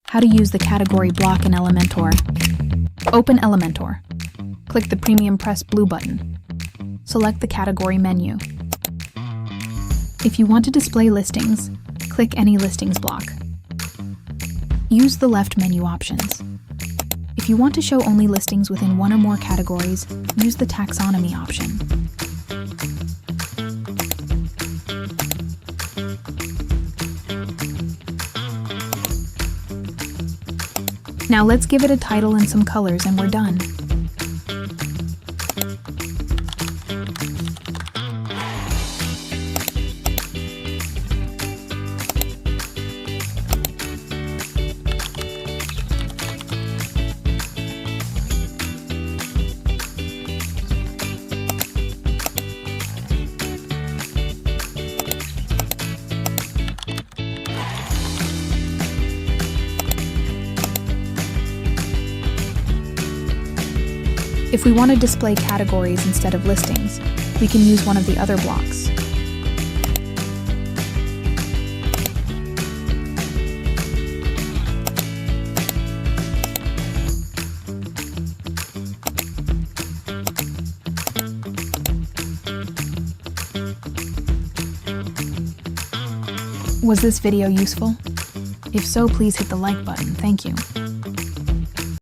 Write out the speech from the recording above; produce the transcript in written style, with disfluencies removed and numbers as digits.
How to use the category block in Elementor. Open Elementor. Click the PremiumPress blue button. Select the category menu. If you want to display listings, click any listings block. Use the left menu options. If you want to show only listings within one or more categories, use the taxonomy option. Now let's give it a title and some colors and we're done. If we want to display categories instead of listings, we can use one of the other blocks. Was this video useful? If so, please hit the like button. Thank you.